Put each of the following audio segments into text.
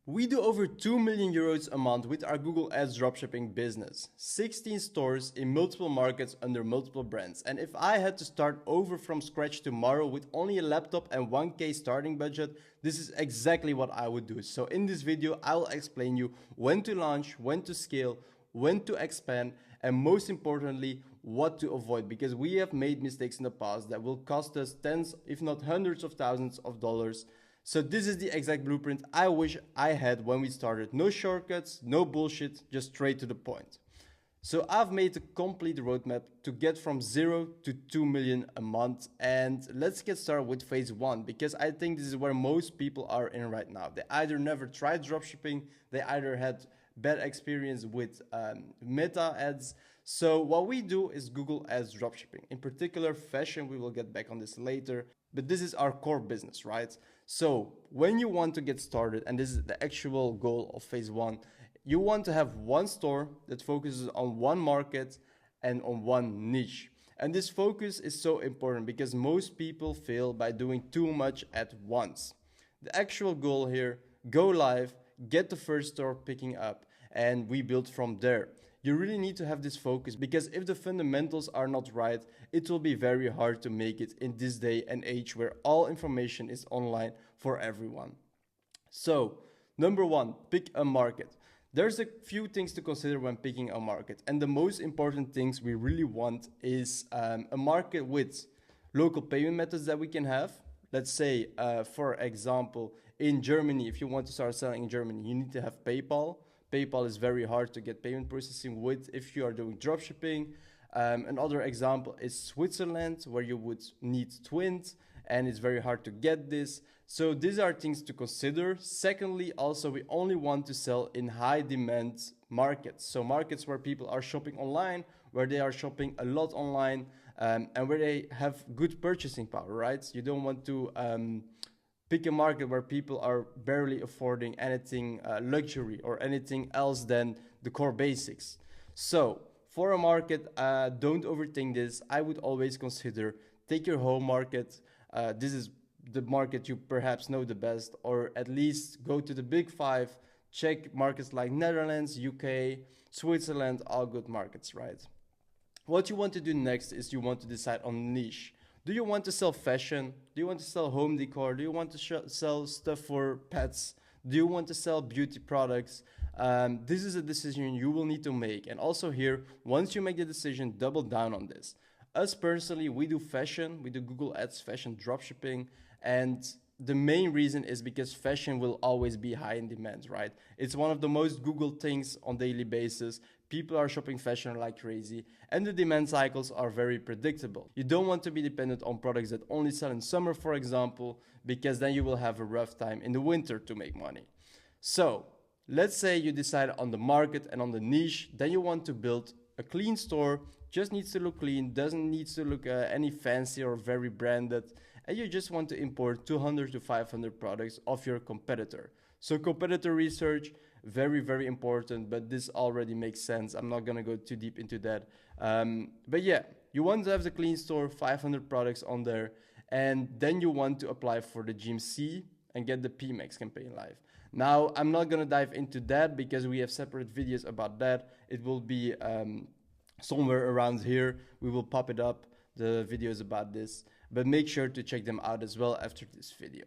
We do over 2 million euros a month with our Google Ads dropshipping business. 16 stores in multiple markets under multiple brands. And if I had to start over from scratch tomorrow with only a laptop and 1K starting budget, this is exactly what I would do. So in this video, I will explain you when to launch, when to scale, when to expand, and most importantly, what to avoid, because we have made mistakes in the past that will cost us tens, if not hundreds of thousands of dollars. So this is the exact blueprint I wish I had when we started. No shortcuts, no bullshit, just straight to the point. So I've made a complete roadmap to get from 0 to 2 million a month. And let's get started with phase 1, because I think this is where most people are in right now. They either never tried dropshipping, they either had bad experience with meta ads. So what we do is Google Ads dropshipping. In particular, fashion, we will get back on this later. But this is our core business, right? So when you want to get started, and this is the actual goal of phase 1, you want to have one store that focuses on one market and on one niche. And this focus is so important because most people fail by doing too much at once. The actual goal here, go live, get the first store picking up, and we build from there. You really need to have this focus, because if the fundamentals are not right, it will be very hard to make it in this day and age where all information is online for everyone. So, number 1, pick a market. There's a few things to consider when picking a market, and the most important things we really want is a market with local payment methods that we can have. Let's say, for example, in Germany, if you want to start selling in Germany, you need to have PayPal. PayPal is very hard to get payment processing with if you are doing dropshipping. Another example is Switzerland, where you would need Twint, and it's very hard to get this. So these are things to consider. Secondly, also, we only want to sell in high demand markets. So markets where people are shopping online, where they are shopping a lot online, and where they have good purchasing power, right? You don't want to pick a market where people are barely affording anything luxury or anything else than the core basics. So for a market, don't overthink this. I would always consider, take your home market. This is the market you perhaps know the best, or at least go to the big 5, check markets like Netherlands, UK, Switzerland, all good markets, right? What you want to do next is you want to decide on niche. Do you want to sell fashion? Do you want to sell home decor? Do you want to sell stuff for pets? Do you want to sell beauty products? This is a decision you will need to make. And also here, once you make the decision, double down on this. Us personally, we do fashion. We do Google Ads fashion dropshipping. And the main reason is because fashion will always be high in demand, right? It's one of the most Googled things on daily basis. People are shopping fashion like crazy, and the demand cycles are very predictable. You don't want to be dependent on products that only sell in summer, for example, because then you will have a rough time in the winter to make money. So let's say you decide on the market and on the niche, then you want to build a clean store, just needs to look clean, doesn't need to look any fancy or very branded, and you just want to import 200 to 500 products of your competitor. So competitor research, very, very important, but this already makes sense. I'm not going to go too deep into that. But yeah, you want to have the clean store, 500 products on there, and then you want to apply for the GMC and get the PMAX campaign live. Now, I'm not going to dive into that because we have separate videos about that. It will be somewhere around here. We will pop it up, the videos about this, but make sure to check them out as well after this video.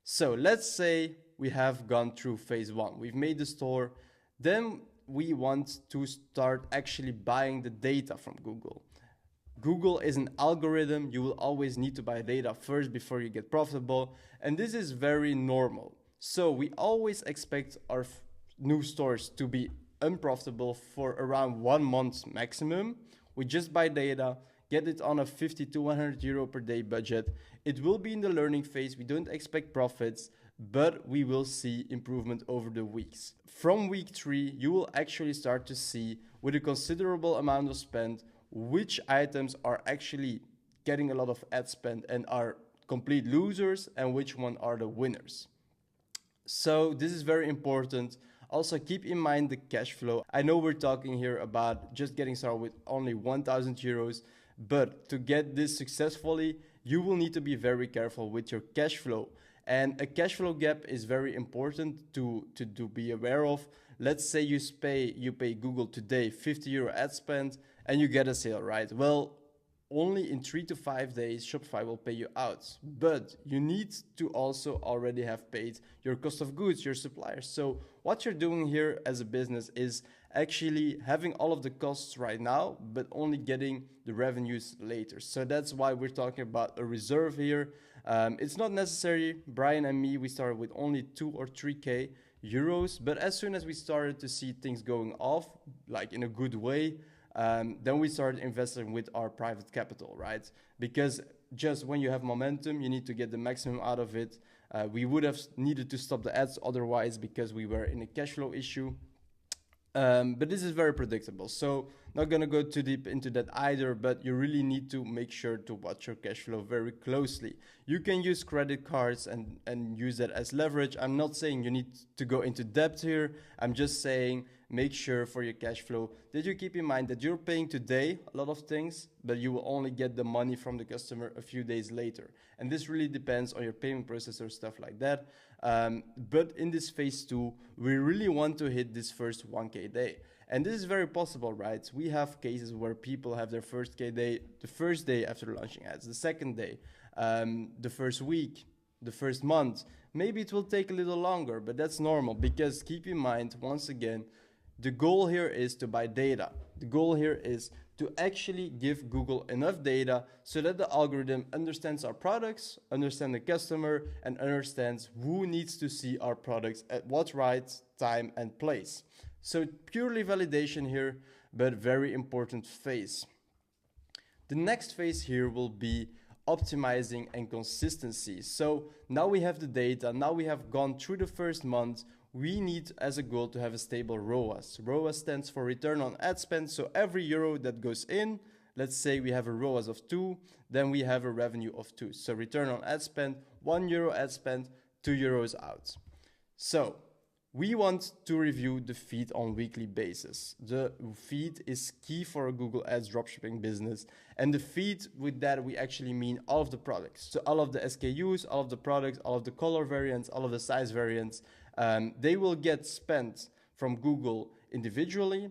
So let's say we have gone through phase 1. We've made the store. Then we want to start actually buying the data from Google. Google is an algorithm. You will always need to buy data first before you get profitable. And this is very normal. So we always expect our new stores to be unprofitable for around 1 month maximum. We just buy data, get it on a 50 to 100 euro per day budget. It will be in the learning phase. We don't expect profits, but we will see improvement over the weeks. From week 3, you will actually start to see, with a considerable amount of spend, which items are actually getting a lot of ad spend and are complete losers, and which one are the winners. So this is very important. Also keep in mind the cash flow. I know we're talking here about just getting started with only 1,000 euros, but to get this successfully, you will need to be very careful with your cash flow. And a cash flow gap is very important to be aware of. Let's say you pay Google today €50 ad spend and you get a sale, right? Well, only in 3 to 5 days, Shopify will pay you out. But you need to also already have paid your cost of goods, your suppliers. So what you're doing here as a business is actually having all of the costs right now, but only getting the revenues later. So that's why we're talking about a reserve here. It's not necessary. Brian and me, we started with only 2 or 3K euros. But as soon as we started to see things going off, like in a good way, then we started investing with our private capital, right? Because just when you have momentum, you need to get the maximum out of it. We would have needed to stop the ads otherwise because we were in a cash flow issue. But this is very predictable. So not going to go too deep into that either, but you really need to make sure to watch your cash flow very closely. You can use credit cards and use that as leverage. I'm not saying you need to go into debt here. I'm just saying make sure for your cash flow that you keep in mind that you're paying today a lot of things, but you will only get the money from the customer a few days later. And this really depends on your payment process or stuff like that. But in this phase 2, we really want to hit this first 1K day. And this is very possible, right? We have cases where people have their first K day the first day after launching ads, the second day, the first week, the first month. Maybe it will take a little longer, but that's normal because keep in mind, once again, the goal here is to buy data. The goal here is to actually give Google enough data so that the algorithm understands our products, understands the customer, and understands who needs to see our products at what right time and place. So purely validation here, but very important phase. The next phase here will be optimizing and consistency. So now we have the data, now we have gone through the first month. We need as a goal to have a stable ROAS. ROAS stands for return on ad spend. So every euro that goes in, let's say we have a ROAS of 2, then we have a revenue of 2. So return on ad spend, €1 ad spend, €2 out. So we want to review the feed on a weekly basis. The feed is key for a Google Ads dropshipping business. And the feed, with that, we actually mean all of the products. So all of the SKUs, all of the products, all of the color variants, all of the size variants, they will get spent from Google individually.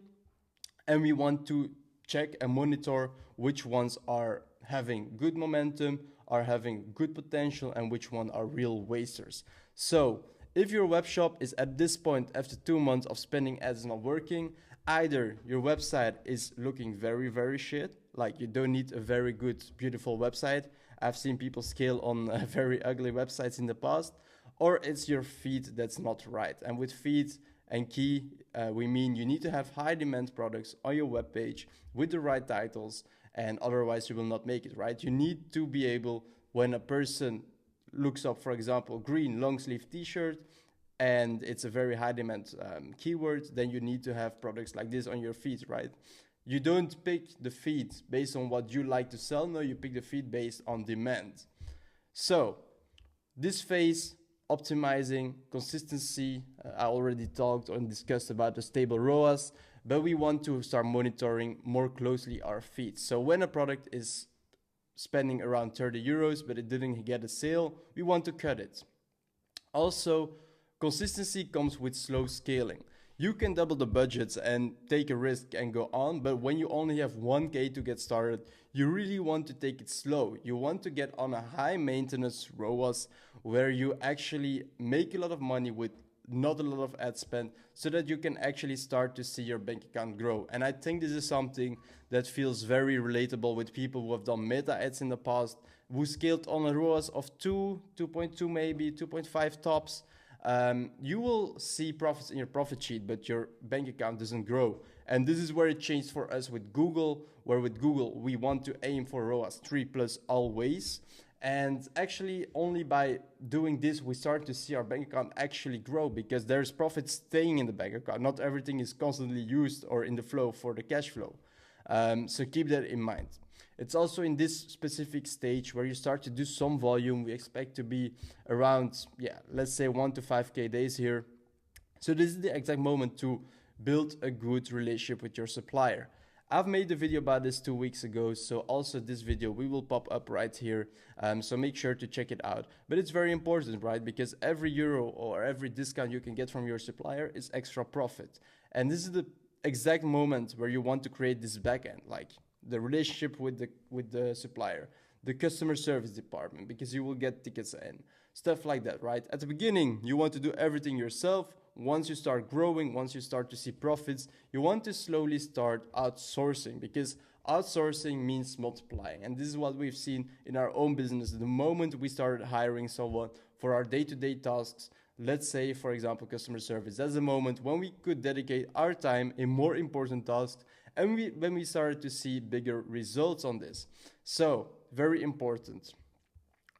And we want to check and monitor which ones are having good momentum, are having good potential, and which one are real wasters. So if your web shop is at this point, after 2 months of spending ads not working, either your website is looking very, very shit, like you don't need a very good, beautiful website. I've seen people scale on very ugly websites in the past, or it's your feed that's not right. And with feed and key, we mean you need to have high demand products on your web page with the right titles, and otherwise you will not make it, right? You need to be able, when a person looks up, for example, green long sleeve t-shirt, and it's a very high demand keyword, then you need to have products like this on your feed, right? You don't pick the feed based on what you like to sell. No, you pick the feed based on demand. So this phase, optimizing, consistency, I already talked and discussed about the stable ROAS, but we want to start monitoring more closely our feed. So when a product is spending around €30, but it didn't get a sale, we want to cut it. Also, consistency comes with slow scaling. You can double the budgets and take a risk and go on, but when you only have 1K to get started, you really want to take it slow. You want to get on a high maintenance ROAS where you actually make a lot of money with not a lot of ad spend, so that you can actually start to see your bank account grow. And I think this is something that feels very relatable with people who have done meta ads in the past, who scaled on a ROAS of 2, 2.2 maybe, 2.5 tops. You will see profits in your profit sheet, but your bank account doesn't grow. And this is where it changed for us with Google, where with Google, we want to aim for ROAS 3+ always. And actually, only by doing this, we start to see our bank account actually grow, because there's profit staying in the bank account. Not everything is constantly used or in the flow for the cash flow. So keep that in mind. It's also in this specific stage where you start to do some volume. We expect to be around, let's say 1 to 5K days here. So this is the exact moment to build a good relationship with your supplier. I've made a video about this 2 weeks ago, so also this video we will pop up right here, so make sure to check it out. But it's very important, right? Because every euro or every discount you can get from your supplier is extra profit. And this is the exact moment where you want to create this backend, like the relationship with the supplier, the customer service department, because you will get tickets in, stuff like that, right? At the beginning, you want to do everything yourself. Once you start growing, once you start to see profits, you want to slowly start outsourcing, because outsourcing means multiplying. And this is what we've seen in our own business. The moment we started hiring someone for our day-to-day tasks, let's say, for example, customer service, that's the moment when we could dedicate our time in more important tasks, and when we started to see bigger results on this. So, very important.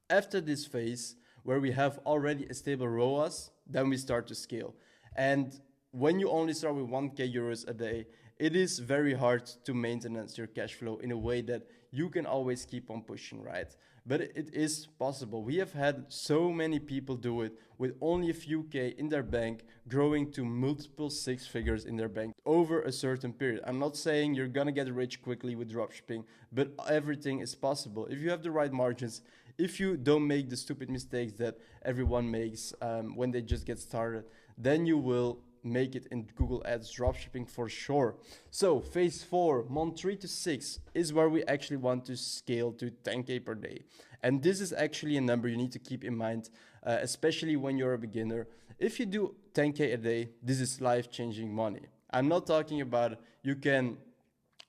After this phase, where we have already a stable ROAS, then we start to scale. And when you only start with 1k euros a day, it is very hard to maintenance your cash flow in a way that you can always keep on pushing, right? But it is possible. We have had so many people do it with only a few K in their bank, growing to multiple 6 figures in their bank over a certain period. I'm not saying you're gonna get rich quickly with dropshipping, but everything is possible. If you have the right margins, if you don't make the stupid mistakes that everyone makes when they just get started, then you will make it in Google Ads dropshipping for sure. So phase 4, month 3 to 6, is where we actually want to scale to 10k per day. And this is actually a number you need to keep in mind, especially when you're a beginner. If you do 10k a day, this is life-changing money. I'm not talking about you can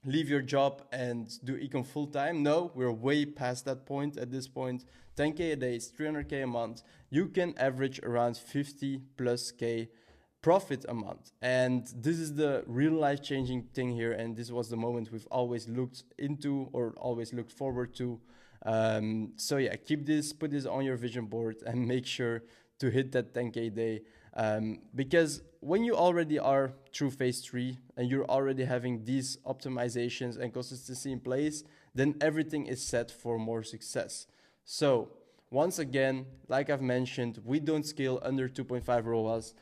leave your job and do ecom full-time. No, we're way past that point at this point. 10k a day is 300k a month. You can average around 50 plus k profit a month. And this is the real life-changing thing here. And this was the moment we've always looked into or always looked forward to. So yeah, keep this, put this on your vision board and make sure to hit that 10k a day. Because when you already are through phase 3 and you're already having these optimizations and consistency in place, then everything is set for more success. So once again, like I've mentioned, we don't scale under 2.5 ROAS.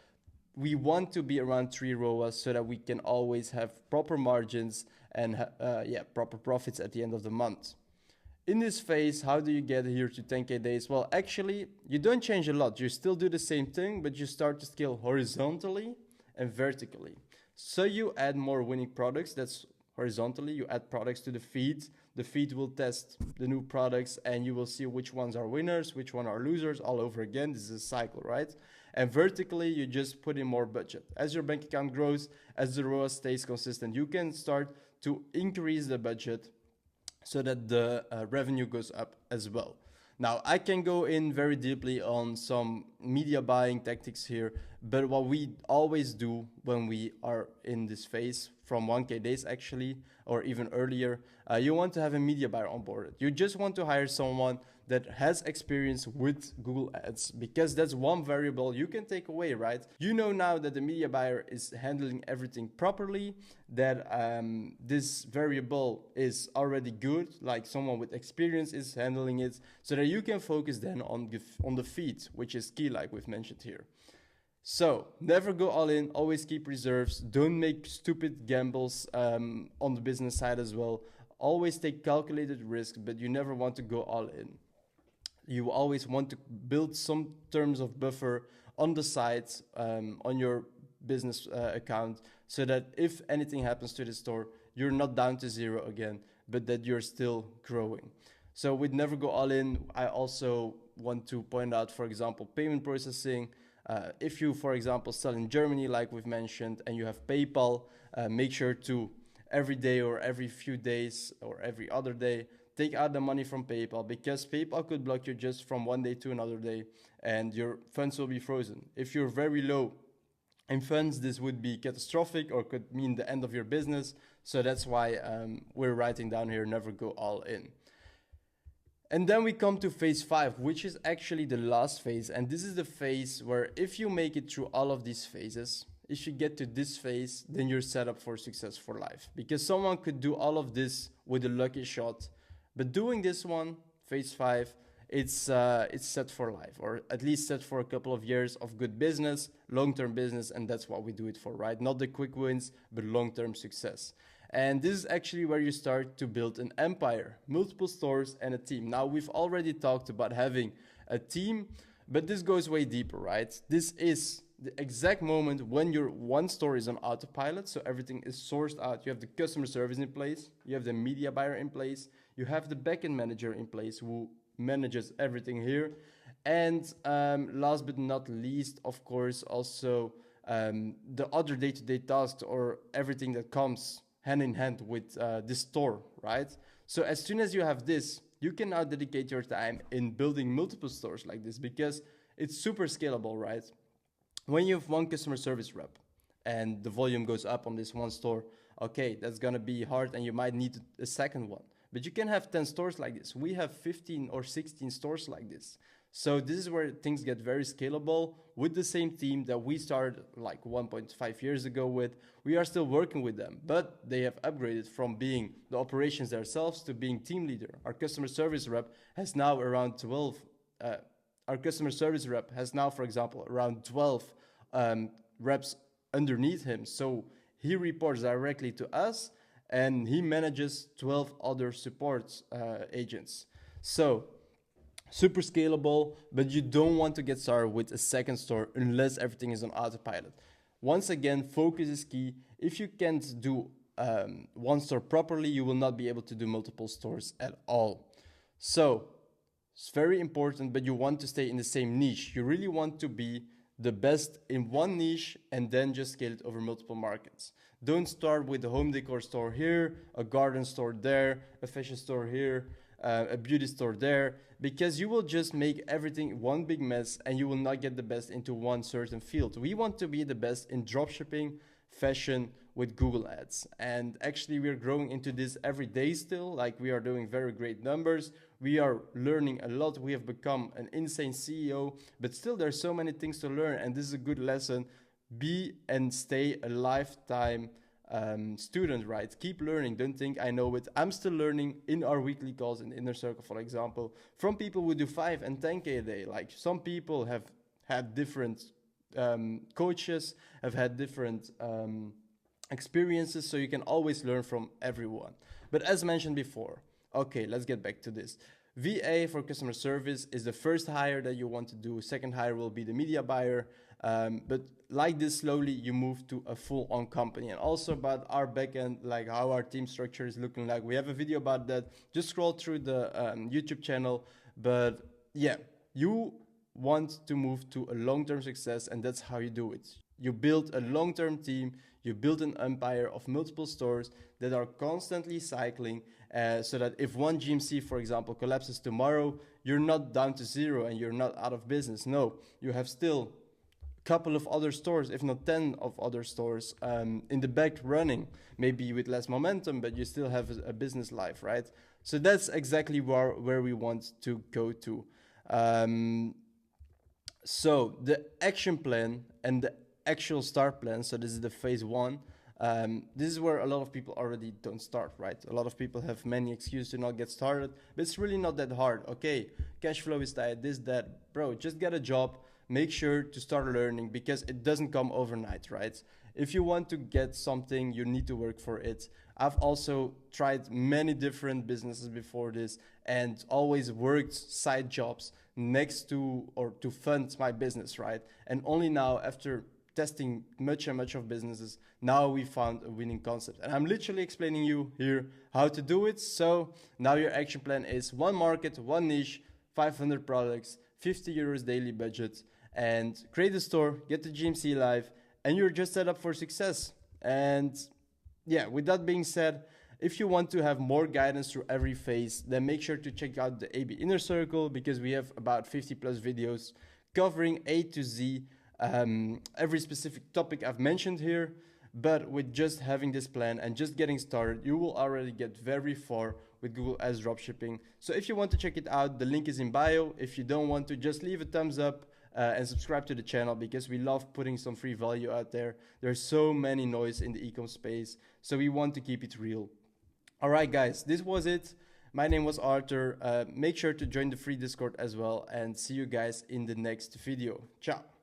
We want to be around 3 ROAS so that we can always have proper margins and proper profits at the end of the month. In this phase, how do you get here to 10k days? Well, actually, you don't change a lot. You still do the same thing, but you start to scale horizontally and vertically. So you add more winning products. That's horizontally. You add products to the feed. The feed will test the new products and you will see which ones are winners, which ones are losers all over again. This is a cycle, right? And vertically, you just put in more budget. As your bank account grows, as the ROAS stays consistent, you can start to increase the budget so that the revenue goes up as well. Now, I can go in very deeply on some media buying tactics here, but what we always do when we are in this phase, from 1k days actually, or even earlier, you want to have a media buyer on board. You just want to hire someone that has experience with Google Ads, because that's one variable you can take away, right? You know now that the media buyer is handling everything properly, that this variable is already good, like someone with experience is handling it, so that you can focus then on the feed, which is key, like we've mentioned here. So never go all in, always keep reserves, don't make stupid gambles on the business side as well. Always take calculated risk, but you never want to go all in. You always want to build some terms of buffer on the side, on your business account, so that if anything happens to the store, you're not down to zero again, but that you're still growing. So we'd never go all in. I also want to point out, for example, payment processing. If you, for example, sell in Germany, like we've mentioned, and you have PayPal, make sure to every day or every few days or every other day, take out the money from PayPal, because PayPal could block you just from one day to another day and your funds will be frozen. If you're very low in funds, this would be catastrophic or could mean the end of your business. So that's why we're writing down here, never go all in. And then we come to phase 5, which is actually the last phase. And this is the phase where if you make it through all of these phases, if you get to this phase, then you're set up for success for life. Because someone could do all of this with a lucky shot, but doing this one, phase 5, it's set for life, or at least set for a couple of years of good business, long-term business, and that's what we do it for, right? Not the quick wins, but long-term success. And this is actually where you start to build an empire, multiple stores and a team. Now, we've already talked about having a team, but this goes way deeper, right? This is the exact moment when your one store is on autopilot, so everything is sourced out. You have the customer service in place, you have the media buyer in place, you have the backend manager in place who manages everything here. And last but not least, of course, also the other day-to-day tasks or everything that comes hand in hand with this store, right? So as soon as you have this, you can now dedicate your time in building multiple stores like this because it's super scalable, right? When you have one customer service rep and the volume goes up on this one store, okay, that's gonna be hard and you might need a second one. But you can have 10 stores like this. We have 15 or 16 stores like this. So this is where things get very scalable with the same team that we started like 1.5 years ago with. We are still working with them, but they have upgraded from being the operations themselves to being team leader. Our customer service rep has now around 12, for example, around 12 reps underneath him. So he reports directly to us and he manages 12 other support agents. So super scalable, but you don't want to get started with a second store unless everything is on autopilot. Once again, focus is key. If you can't do one store properly, you will not be able to do multiple stores at all. So it's very important, but you want to stay in the same niche. You really want to be the best in one niche and then just scale it over multiple markets. Don't start with a home decor store here, a garden store there, a fashion store here, a beauty store there, because you will just make everything one big mess and you will not get the best into one certain field. We want to be the best in dropshipping, fashion with Google Ads. And actually we're growing into this every day still, like we are doing very great numbers. We are learning a lot. We have become an insane CEO, but still there's so many things to learn. And this is a good lesson. Be and stay a lifetime student, right? Keep learning. Don't think I know it. I'm still learning in our weekly calls in Inner Circle, for example, from people who do 5 and 10K a day. Like some people have had different coaches, have had different experiences, so you can always learn from everyone. But as mentioned before, okay, let's get back to this. VA for customer service is the first hire that you want to do. Second hire will be the media buyer. But like this, slowly you move to a full-on company. And also about our backend, like how our team structure is looking like. We have a video about that. Just scroll through the YouTube channel. But yeah, you want to move to a long-term success, and that's how you do it. You build a long-term team. You build an empire of multiple stores that are constantly cycling, so that if one GMC, for example, collapses tomorrow, you're not down to zero and you're not out of business. No, you have still couple of other stores, if not 10 of other stores in the back running, maybe with less momentum, but you still have a business life, right? So that's exactly where we want to go to. So the action plan and the actual start plan, so this is the phase 1, this is where a lot of people already don't start, right? A lot of people have many excuses to not get started, but it's really not that hard. Okay, cash flow is tight, this, that, bro, just get a job. Make sure to start learning because it doesn't come overnight, right? If you want to get something, you need to work for it. I've also tried many different businesses before this and always worked side jobs next to or to fund my business, right? And only now, after testing much and much of businesses, now we found a winning concept. And I'm literally explaining you here how to do it. So now your action plan is one market, one niche, 500 products, 50 euros daily budget, and create a store, get the GMC live, and you're just set up for success. And yeah, with that being said, if you want to have more guidance through every phase, then make sure to check out the AB Inner Circle, because we have about 50 plus videos covering A to Z, every specific topic I've mentioned here. But with just having this plan and just getting started, you will already get very far with Google Ads dropshipping. So if you want to check it out, the link is in bio. If you don't want to, just leave a thumbs up and subscribe to the channel, because we love putting some free value out there. There's so many noise in the e-com space, so we want to keep it real. All right, guys, this was it. My name was Arthur. Make sure to join the free Discord as well, and see you guys in the next video. Ciao.